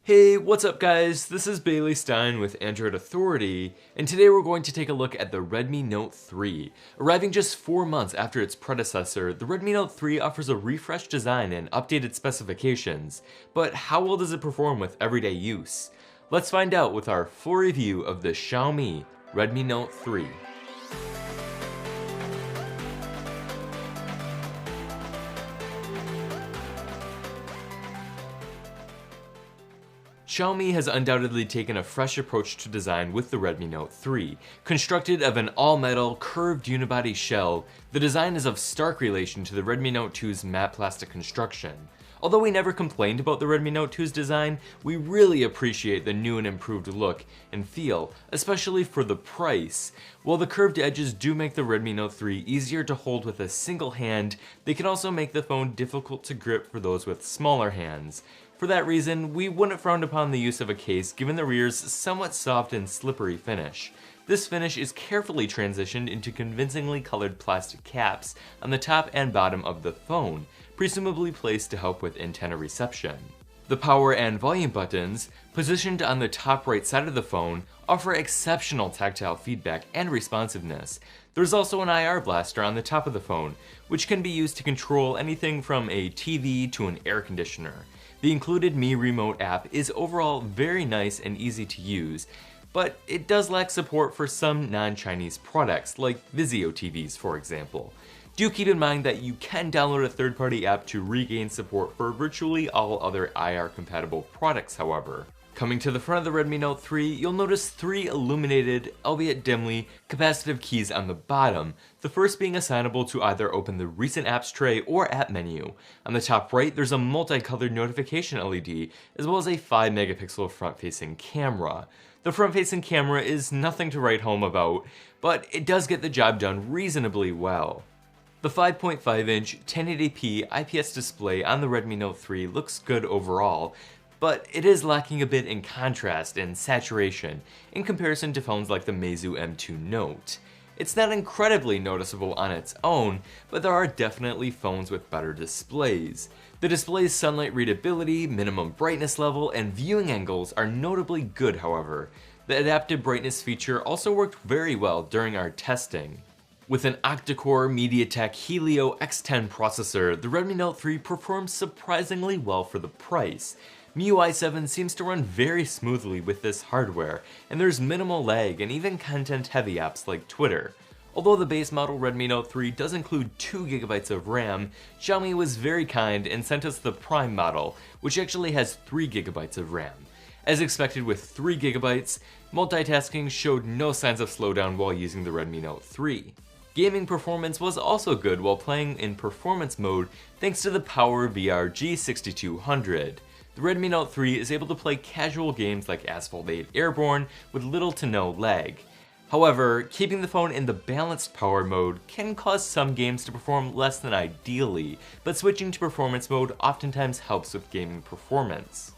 Hey, what's up guys? This is Bailey Stein with Android Authority, and today we're going to take a look at the Redmi Note 3. Arriving just 4 months after its predecessor, the Redmi Note 3 offers a refreshed design and updated specifications, but how well does it perform with everyday use? Let's find out with our full review of the Xiaomi Redmi Note 3. Xiaomi has undoubtedly taken a fresh approach to design with the Redmi Note 3. Constructed of an all-metal, curved unibody shell, the design is of stark relation to the Redmi Note 2's matte plastic construction. Although we never complained about the Redmi Note 2's design, we really appreciate the new and improved look and feel, especially for the price. While the curved edges do make the Redmi Note 3 easier to hold with a single hand, they can also make the phone difficult to grip for those with smaller hands. For that reason, we wouldn't frown upon the use of a case given the rear's somewhat soft and slippery finish. This finish is carefully transitioned into convincingly colored plastic caps on the top and bottom of the phone, presumably placed to help with antenna reception. The power and volume buttons, positioned on the top right side of the phone, offer exceptional tactile feedback and responsiveness. There's also an IR blaster on the top of the phone, which can be used to control anything from a TV to an air conditioner. The included Mi Remote app is overall very nice and easy to use, but it does lack support for some non-Chinese products, like Vizio TVs for example. Do keep in mind that you can download a third-party app to regain support for virtually all other IR-compatible products, however. Coming to the front of the Redmi Note 3, you'll notice 3 illuminated, albeit dimly, capacitive keys on the bottom, the first being assignable to either open the recent apps tray or app menu. On the top right, there's a multicolored notification LED, as well as a 5-megapixel front-facing camera. The front-facing camera is nothing to write home about, but it does get the job done reasonably well. The 5.5-inch 1080p IPS display on the Redmi Note 3 looks good overall, but it is lacking a bit in contrast and saturation in comparison to phones like the Meizu M2 Note. It's not incredibly noticeable on its own, but there are definitely phones with better displays. The display's sunlight readability, minimum brightness level, and viewing angles are notably good, however. The adaptive brightness feature also worked very well during our testing. With an octa-core MediaTek Helio X10 processor, the Redmi Note 3 performs surprisingly well for the price. MIUI 7 seems to run very smoothly with this hardware, and there's minimal lag and even content-heavy apps like Twitter. Although the base model Redmi Note 3 does include 2GB of RAM, Xiaomi was very kind and sent us the Prime model, which actually has 3GB of RAM. As expected with 3GB, multitasking showed no signs of slowdown while using the Redmi Note 3. Gaming performance was also good while playing in performance mode thanks to the Power VR G6200. The Redmi Note 3 is able to play casual games like Asphalt 8 Airborne with little to no lag. However, keeping the phone in the balanced power mode can cause some games to perform less than ideally, but switching to performance mode oftentimes helps with gaming performance.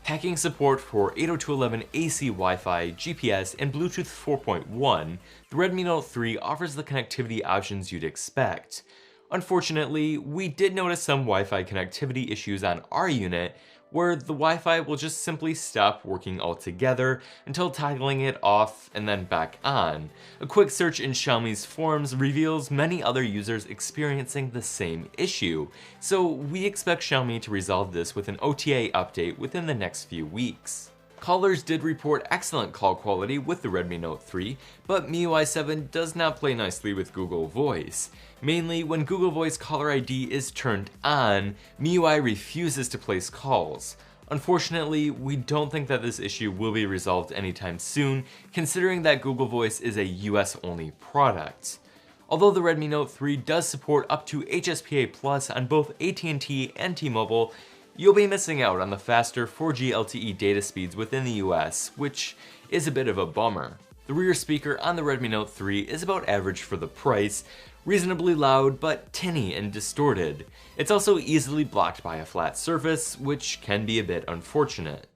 Packing support for 802.11 AC Wi-Fi, GPS, and Bluetooth 4.1, the Redmi Note 3 offers the connectivity options you'd expect. Unfortunately, we did notice some Wi-Fi connectivity issues on our unit, where the Wi-Fi will just simply stop working altogether until toggling it off and then back on. A quick search in Xiaomi's forums reveals many other users experiencing the same issue, so we expect Xiaomi to resolve this with an OTA update within the next few weeks. Callers did report excellent call quality with the Redmi Note 3, but MIUI 7 does not play nicely with Google Voice. Mainly, when Google Voice caller ID is turned on, MIUI refuses to place calls. Unfortunately, we don't think that this issue will be resolved anytime soon, considering that Google Voice is a US-only product. Although the Redmi Note 3 does support up to HSPA Plus on both AT&T and T-Mobile, you'll be missing out on the faster 4G LTE data speeds within the US, which is a bit of a bummer. The rear speaker on the Redmi Note 3 is about average for the price, reasonably loud but tinny and distorted. It's also easily blocked by a flat surface, which can be a bit unfortunate.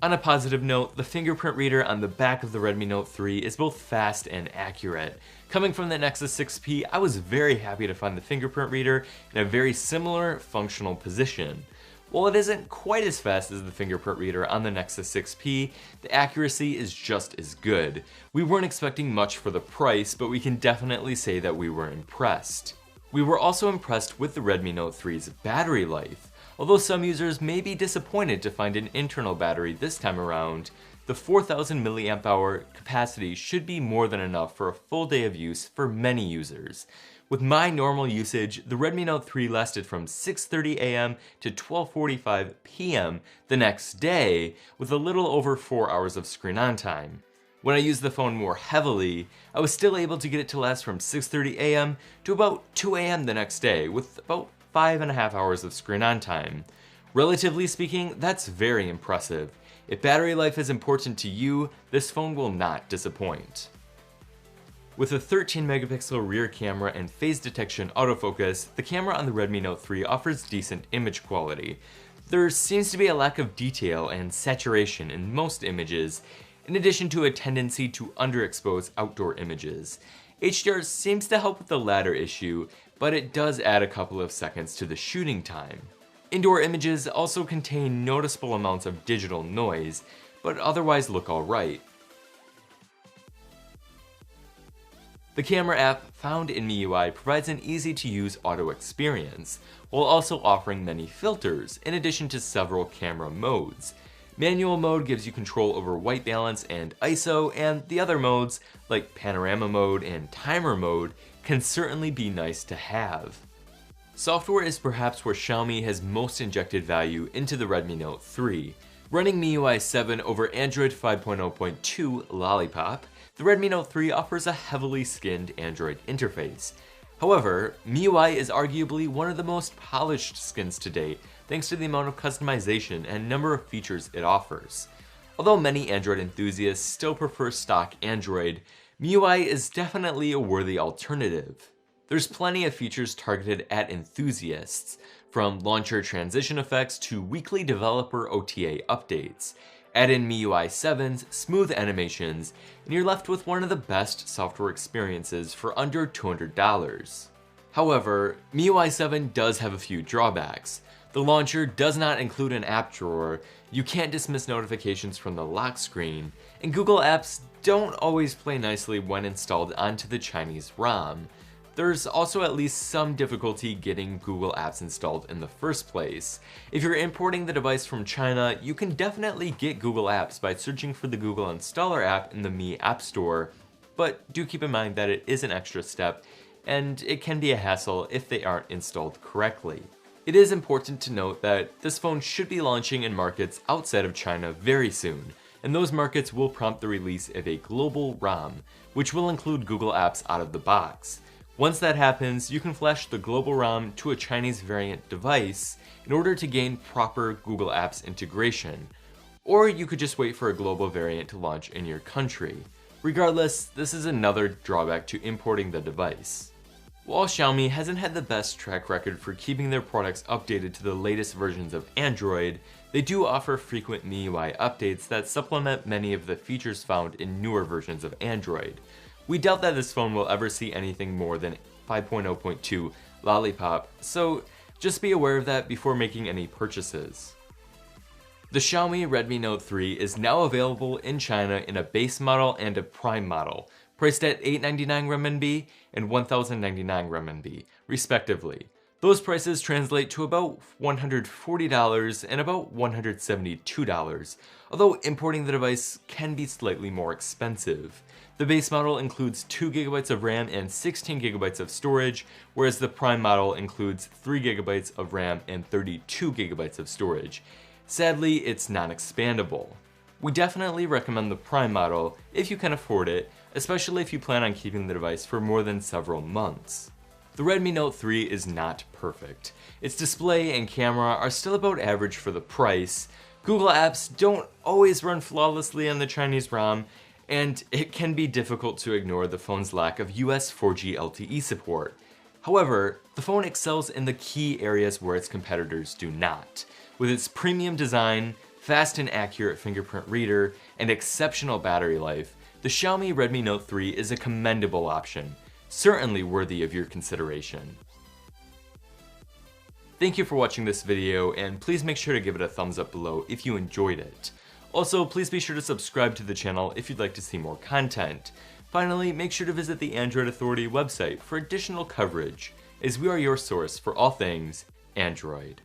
On a positive note, the fingerprint reader on the back of the Redmi Note 3 is both fast and accurate. Coming from the Nexus 6P, I was very happy to find the fingerprint reader in a very similar functional position. While it isn't quite as fast as the fingerprint reader on the Nexus 6P, the accuracy is just as good. We weren't expecting much for the price, but we can definitely say that we were impressed. We were also impressed with the Redmi Note 3's battery life. Although some users may be disappointed to find an internal battery this time around, the 4000 mAh capacity should be more than enough for a full day of use for many users. With my normal usage, the Redmi Note 3 lasted from 6:30 AM to 12:45 PM the next day, with a little over 4 hours of screen on time. When I used the phone more heavily, I was still able to get it to last from 6:30 AM to about 2 AM the next day, with about 5.5 hours of screen on time. Relatively speaking, that's very impressive. If battery life is important to you, this phone will not disappoint. With a 13 megapixel rear camera and phase detection autofocus, the camera on the Redmi Note 3 offers decent image quality. There seems to be a lack of detail and saturation in most images, in addition to a tendency to underexpose outdoor images. HDR seems to help with the latter issue, but it does add a couple of seconds to the shooting time. Indoor images also contain noticeable amounts of digital noise, but otherwise look alright. The camera app found in MIUI provides an easy-to-use auto experience, while also offering many filters, in addition to several camera modes. Manual mode gives you control over white balance and ISO, and the other modes, like panorama mode and timer mode, can certainly be nice to have. Software is perhaps where Xiaomi has most injected value into the Redmi Note 3. Running MIUI 7 over Android 5.0.2 Lollipop, the Redmi Note 3 offers a heavily skinned Android interface. However, MIUI is arguably one of the most polished skins to date, thanks to the amount of customization and number of features it offers. Although many Android enthusiasts still prefer stock Android, MIUI is definitely a worthy alternative. There's plenty of features targeted at enthusiasts, from launcher transition effects to weekly developer OTA updates. Add in MIUI 7's smooth animations, and you're left with one of the best software experiences for under $200. However, MIUI 7 does have a few drawbacks. The launcher does not include an app drawer, you can't dismiss notifications from the lock screen, and Google Apps don't always play nicely when installed onto the Chinese ROM. There's also at least some difficulty getting Google Apps installed in the first place. If you're importing the device from China, you can definitely get Google Apps by searching for the Google Installer app in the Mi App Store, but do keep in mind that it is an extra step, and it can be a hassle if they aren't installed correctly. It is important to note that this phone should be launching in markets outside of China very soon, and those markets will prompt the release of a global ROM, which will include Google Apps out of the box. Once that happens, you can flash the global ROM to a Chinese variant device in order to gain proper Google Apps integration, or you could just wait for a global variant to launch in your country. Regardless, this is another drawback to importing the device. While Xiaomi hasn't had the best track record for keeping their products updated to the latest versions of Android, they do offer frequent MIUI updates that supplement many of the features found in newer versions of Android. We doubt that this phone will ever see anything more than 5.0.2 Lollipop, so just be aware of that before making any purchases. The Xiaomi Redmi Note 3 is now available in China in a base model and a prime model, priced at 899 renminbi and 1099 renminbi, respectively. Those prices translate to about $140 and about $172, although importing the device can be slightly more expensive. The base model includes 2GB of RAM and 16GB of storage, whereas the Prime model includes 3GB of RAM and 32GB of storage. Sadly, it's non-expandable. We definitely recommend the Prime model if you can afford it, especially if you plan on keeping the device for more than several months. The Redmi Note 3 is not perfect. Its display and camera are still about average for the price, Google Apps don't always run flawlessly on the Chinese ROM, and it can be difficult to ignore the phone's lack of US 4G LTE support. However, the phone excels in the key areas where its competitors do not. With its premium design, fast and accurate fingerprint reader, and exceptional battery life, the Xiaomi Redmi Note 3 is a commendable option, certainly worthy of your consideration. Thank you for watching this video, and please make sure to give it a thumbs up below if you enjoyed it. Also, please be sure to subscribe to the channel if you'd like to see more content. Finally, make sure to visit the Android Authority website for additional coverage, as we are your source for all things Android.